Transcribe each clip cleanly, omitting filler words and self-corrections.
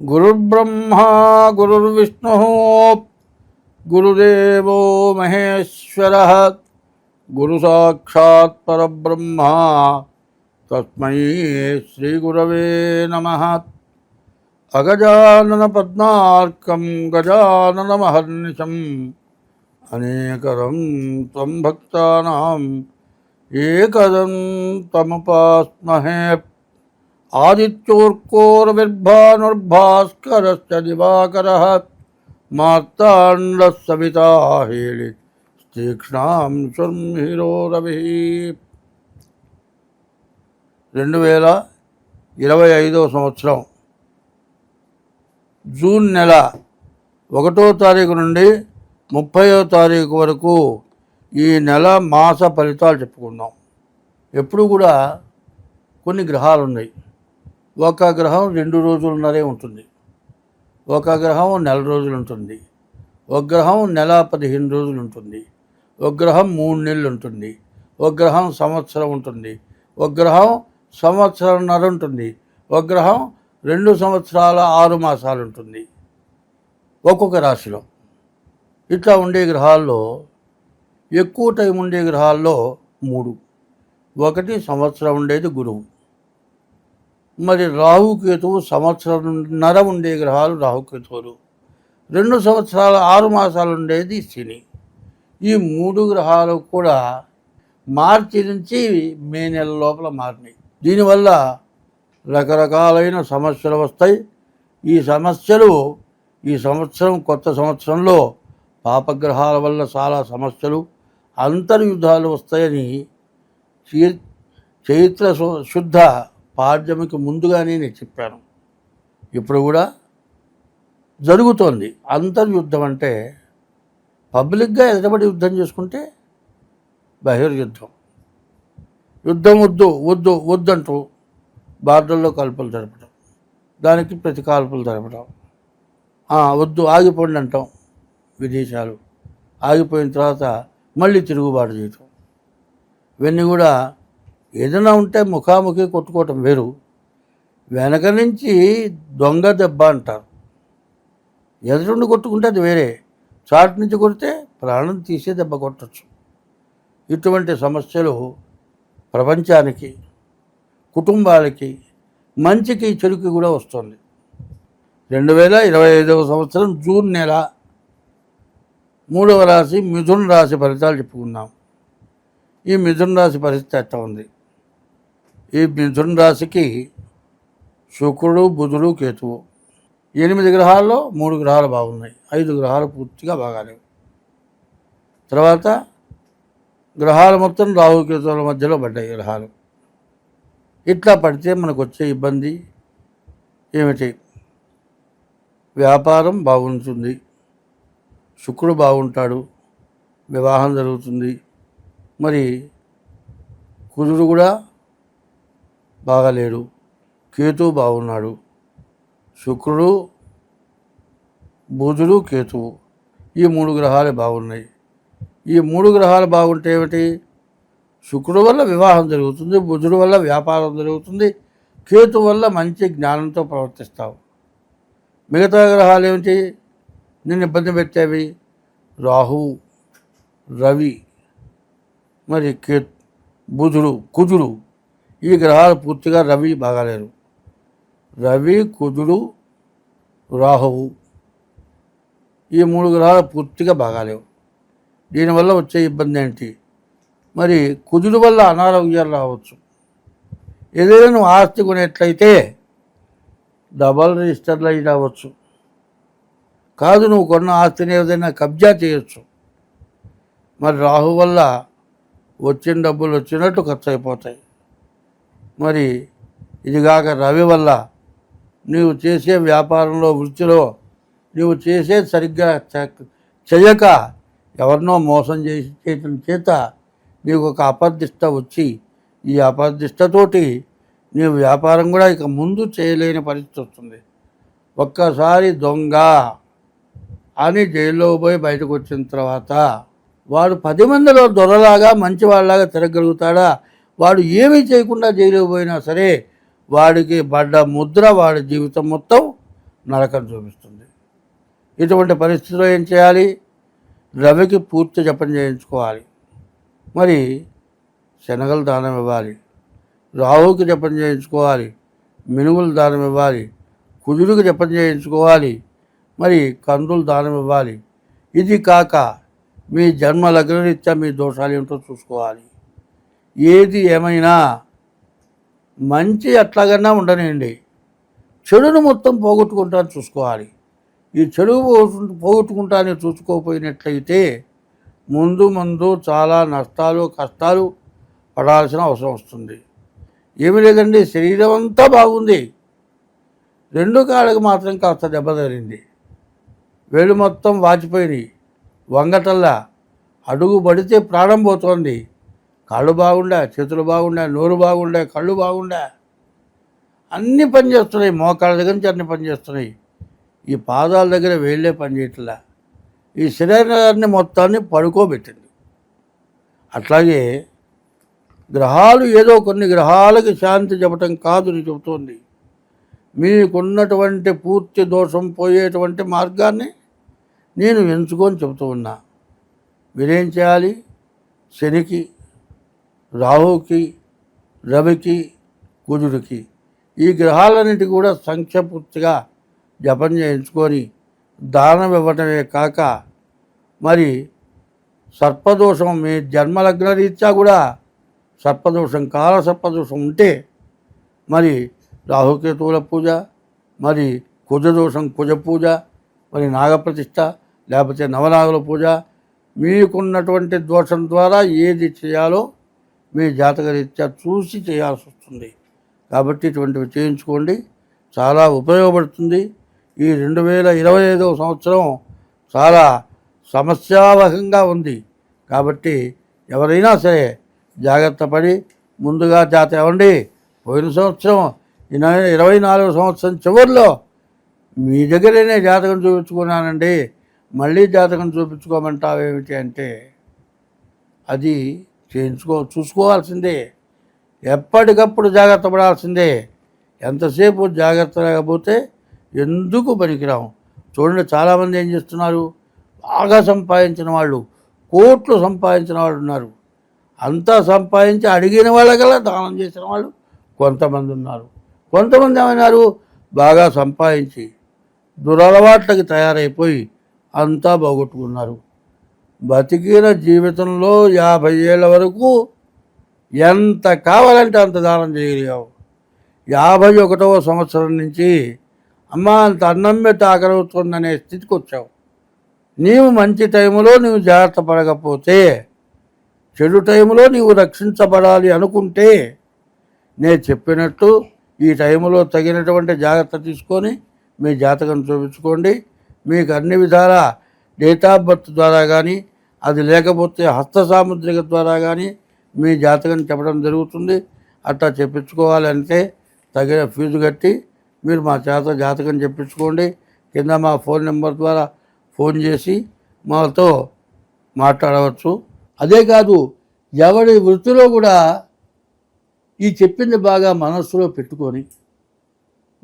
గురుర్బ్రహ్మా గురుర్విష్ణుః గురుదేవో మహేశ్వరః గురు సాక్షాత్ పరబ్రహ్మ తస్మై శ్రీ గురవే నమః. అగజానన పద్మార్కం గజానన మహర్నిశం అనేకదం త్వం భక్తానాం ఏకదంతముపాస్మహే. ఆదిత్యోర్కోరవిర్భానుర్భాస్కరశ్చ దివాకరః మార్తాండః సవితా హేళి తీక్ష్ణాం శుర్మిహిరో రవిః. 2025 సంవత్సరం జూన్ నెల 1వ తారీఖు నుండి 30వ తారీఖు వరకు ఈ నెల మాస ఫలితాలు చెప్పుకుందాం. ఎప్పుడు కూడా కొన్ని గ్రహాలు ఉన్నాయి. ఒక గ్రహం 2 రోజులున్నరే ఉంటుంది, ఒక గ్రహం నెల రోజులు ఉంటుంది, ఒక గ్రహం నెల 15 రోజులు ఉంటుంది, ఒక గ్రహం 3 నెలలు ఉంటుంది, ఒక గ్రహం సంవత్సరం ఉంటుంది, ఒక గ్రహం సంవత్సరంన్నర ఉంటుంది, ఒక గ్రహం 2 సంవత్సరాల 6 మాసాలు ఉంటుంది ఒక్కొక్క రాశిలో. ఇట్లా ఉండే గ్రహాల్లో ఎక్కువ టైం ఉండే గ్రహాల్లో 3. ఒకటి సంవత్సరం ఉండేది గురువు. మరి రాహుకేతువు సంవత్సరంన్నర ఉండే గ్రహాలు రాహుకేతువులు. 2 సంవత్సరాల 6 మాసాలు ఉండేది శని. ఈ 3 గ్రహాలు కూడా మార్చి నుంచి మే నెల లోపల మారినాయి. దీనివల్ల రకరకాలైన సమస్యలు వస్తాయి. ఈ సమస్యలు ఈ సంవత్సరం కొత్త సంవత్సరంలో పాపగ్రహాల వల్ల చాలా సమస్యలు, అంతర్యుద్ధాలు వస్తాయని చైత్ర శుద్ధ పాడ్యమికి ముందుగానే నేను చెప్పాను. ఇప్పుడు కూడా జరుగుతోంది. అంతర్యుద్ధం అంటే పబ్లిక్గా ఎదుటబడి యుద్ధం చేసుకుంటే బహిర్యుద్ధం. యుద్ధం వద్దు వద్దు వద్దంటూ బార్డర్లో కాల్పులు జరపడం, దానికి ప్రతి కాల్పులు జరపడం, వద్దు ఆగిపోండి అంటాం. విదేశాలు ఆగిపోయిన తర్వాత మళ్ళీ తిరుగుబాటు చేయటం, ఇవన్నీ కూడా ఏదైనా ఉంటే ముఖాముఖి కొట్టుకోవటం వేరు, వెనక నుంచి దొంగ దెబ్బ అంటారు. ఎదురుండి కొట్టుకుంటే అది వేరే, చాటు నుంచి కొడితే ప్రాణం తీసే దెబ్బ కొట్టచ్చు. ఇటువంటి సమస్యలు ప్రపంచానికి, కుటుంబాలకి, మంచికి చెడుకి కూడా వస్తుంది. 2025 సంవత్సరం జూన్ నెల 3వ రాశి మిథున రాశి ఫలితాలు చెప్పుకుందాం. ఈ మిథున రాశి పరిస్థితి ఎట్లా ఉంది? ఈ మిథున రాశికి శుక్రుడు, బుధుడు, కేతువు 8 గ్రహాల్లో 3 గ్రహాలు బాగున్నాయి, 5 గ్రహాలు పూర్తిగా బాగాలేవు. తర్వాత గ్రహాలు మొత్తం రాహుకేతువుల మధ్యలో పడ్డాయి గ్రహాలు. ఇట్లా పడితే మనకు వచ్చే ఇబ్బంది ఏమిటి? వ్యాపారం బాగుంటుంది, శుక్రుడు బాగుంటాడు, వివాహం జరుగుతుంది. మరి కుజుడు కూడా బాగాలేడు, కేతువు బాగున్నాడు. శుక్రుడు, బుధుడు, కేతువు ఈ 3 గ్రహాలే బాగున్నాయి. ఈ 3 గ్రహాలు బాగుంటే ఏమిటి? శుక్రుడు వల్ల వివాహం జరుగుతుంది, బుధుడు వల్ల వ్యాపారం జరుగుతుంది, కేతు వల్ల మంచి జ్ఞానంతో ప్రవర్తిస్తావు. మిగతా గ్రహాలు ఏమిటి నిన్ను ఇబ్బంది పెట్టేవి? రాహు, రవి, మరి బుధుడు, కుజుడు ఈ గ్రహాలు పూర్తిగా రవి బాగాలేరు. రవి, కుజుడు, రాహువు ఈ 3 గ్రహాలు పూర్తిగా బాగాలేవు. దీనివల్ల వచ్చే ఇబ్బంది ఏంటి? మరి కుజుడు వల్ల అనారోగ్యాలు రావచ్చు. ఏదైనా నువ్వు ఆస్తి కొనేట్లయితే డబల్ రిజిస్టర్లు అయి రావచ్చు. కాదు, నువ్వు కొన్న ఆస్తిని ఏదైనా కబ్జా చేయొచ్చు. మరి రాహు వల్ల వచ్చిన డబ్బులు వచ్చినట్టు ఖర్చు అయిపోతాయి. మరి ఇదిగాక రవి వల్ల నీవు చేసే వ్యాపారంలో, వృత్తిలో నీవు చేసేది సరిగ్గా చేయక ఎవరినో మోసం చేయటం చేత నీకు ఒక అపర్దిష్ట వచ్చి, ఈ అపర్దిష్టతోటి నీవు వ్యాపారం కూడా ఇక ముందు చేయలేని పరిస్థితి వస్తుంది. ఒక్కసారి దొంగ అని జైల్లో పోయి బయటకు వచ్చిన తర్వాత వాడు 10 మందిలో దొరలాగా మంచివాళ్ళలాగా తిరగలుగుతాడా? వాడు ఏమీ చేయకుండా జైలుకు పోయినా సరే వాడికి పడ్డ ముద్ర వాడి జీవితం మొత్తం నరకం చూపిస్తుంది. ఇటువంటి పరిస్థితిలో ఏం చేయాలి? రవికి పూర్తి జపం చేయించుకోవాలి. మరి శనగలు దానం ఇవ్వాలి, రాహుకి జపం చేయించుకోవాలి, మినుములు దానం ఇవ్వాలి, కుజుడికి జపం చేయించుకోవాలి, మరి కందులు దానం ఇవ్వాలి. ఇది కాక మీ జన్మ లగ్నరీత్యా మీ దోషాలు ఏమిటో చూసుకోవాలి. ఏది ఏమైనా మంచి అట్లాగన్నా ఉండనండి, చెడును మొత్తం పోగొట్టుకుంటాను చూసుకోవాలి. ఈ చెడు పోగొట్టుకుంటానని చూసుకోకపోయినట్లయితే ముందు చాలా నష్టాలు కష్టాలు పడాల్సిన అవసరం వస్తుంది. ఏమీ లేదండి, శరీరం అంతా బాగుంది, 2 కాళ్ళకి మాత్రం కాస్త దెబ్బ తగిలింది, వేళ్ళు మొత్తం వాచిపోయినాయి, వంగటల్లా అడుగు పడితే ప్రాణం పోతోంది. కాళ్ళు బాగుండా, చేతులు బాగుండా, నోరు బాగుండా, కళ్ళు బాగుండా, అన్నీ పనిచేస్తున్నాయి. మోకాళ్ళ దగ్గర నుంచి అన్నీ పనిచేస్తున్నాయి. ఈ పాదాల దగ్గర వేళ్ళే పనిచేయట్లా. ఈ శరీరాన్ని మొత్తాన్ని పడుకోబెట్టింది. అట్లాగే గ్రహాలు ఏదో కొన్ని గ్రహాలకి శాంతి చెప్పటం కాదు అని చెబుతోంది. మీకున్నటువంటి పూర్తి దోషం పోయేటువంటి మార్గాన్ని నేను ఎంచుకొని చెబుతూ ఉన్నా. మీరేం చేయాలి? శనికి, రాహుకి, రవికి, కుజుడికి ఈ గ్రహాలన్నింటి కూడా సంఖ్యపూర్తిగా జపం చేయించుకొని దానం ఇవ్వటమే కాక, మరి సర్పదోషం మీ జన్మలగ్న రీత్యా కూడా సర్పదోషం, కాల సర్పదోషం ఉంటే మరి రాహుకేతువుల పూజ, మరి కుజదోషం కుజ పూజ, మరి నాగప్రతిష్ఠ లేకపోతే నవనాగుల పూజ, మీకున్నటువంటి దోషం ద్వారా ఏది చేయాలో మీ జాతకరీత్యా చూసి చేయాల్సి వస్తుంది. కాబట్టి ఇటువంటివి చేయించుకోండి, చాలా ఉపయోగపడుతుంది. ఈ 2025వ సంవత్సరం చాలా సమస్యావహంగా ఉంది. కాబట్టి ఎవరైనా సరే జాగ్రత్త పడి ముందుగా జాతకం ఇవ్వండి. పోయిన సంవత్సరం 24వ సంవత్సరం చివరిలో మీ దగ్గరనే జాతకం చూపించుకున్నానండి, మళ్ళీ జాతకం చూపించుకోమంటావేమిటి అంటే అది చూసుకోవాల్సిందే. ఎప్పటికప్పుడు జాగ్రత్త పడాల్సిందే. ఎంతసేపు జాగ్రత్త లేకపోతే ఎందుకు పనికిరాము. చూడండి, చాలామంది ఏం చేస్తున్నారు, బాగా సంపాదించిన వాళ్ళు, కోట్లు సంపాదించిన వాళ్ళు ఉన్నారు. అంతా సంపాదించి అడిగిన వాళ్ళకల్లా దానం చేసిన వాళ్ళు కొంతమంది ఉన్నారు. కొంతమంది ఏమైనారు, బాగా సంపాదించి దురలవాట్లకి తయారైపోయి అంతా పోగొట్టుకున్నారు. బతికిన జీవితంలో 50 ఏళ్ళ వరకు ఎంత కావాలంటే అంత దానం చేయగలిగావు. 51వ సంవత్సరం నుంచి అమ్మ అంత అన్నం పెట్టి ఆకలవుతుందనే స్థితికి వచ్చావు. నీవు మంచి టైంలో నీవు జాగ్రత్త పడకపోతే, చెడు టైంలో నీవు రక్షించబడాలి అనుకుంటే నేను చెప్పినట్టు ఈ టైంలో తగినటువంటి జాగ్రత్త తీసుకొని మీ జాతకం చూపించుకోండి. మీకు అన్ని విధాల డేట్ ఆఫ్ బర్త్ ద్వారా కానీ, అది లేకపోతే హస్త సాముద్రిక ద్వారా కానీ మీ జాతకం చెప్పడం జరుగుతుంది. అట్లా చెప్పించుకోవాలంటే తగిన ఫీజు కట్టి మీరు మా చేత జాతకం చెప్పించుకోండి. కింద మా ఫోన్ నెంబర్ ద్వారా ఫోన్ చేసి మాతో మాట్లాడవచ్చు. అదే కాదు, ఎవరి వృత్తిలో కూడా ఈ చెప్పింది బాగా మనస్సులో పెట్టుకొని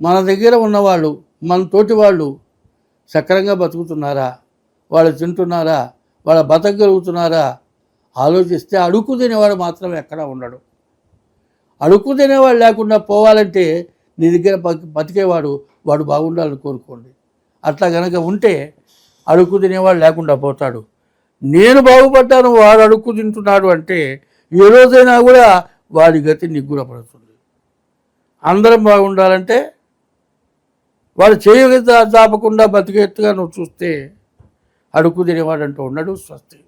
మన దగ్గర ఉన్నవాళ్ళు, మన తోటి వాళ్ళు సక్రంగా బతుకుతున్నారా, వాళ్ళు తింటున్నారా, వాళ్ళ బతకగలుగుతున్నారా ఆలోచిస్తే అడుక్కు తినేవాడు మాత్రం ఎక్కడా ఉండడు. అడుక్కు తినేవాడు లేకుండా పోవాలంటే నీ దగ్గర బతికేవాడు వాడు బాగుండాలని కోరుకోండి. అట్లా కనుక ఉంటే అడుక్కు తినేవాడు లేకుండా పోతాడు. నేను బాగుపడ్డాను, వాడు అడుక్కు తింటున్నాడు అంటే ఏ రోజైనా కూడా వాడి గతి నిగ్గుర పడుతుంది. అందరం బాగుండాలంటే వాడు చేయగ దాపకుండా బతికేట్టుగా నువ్వు చూస్తే అడుక్కు తినేవాడు అంటూ ఉన్నాడు. స్వస్తి.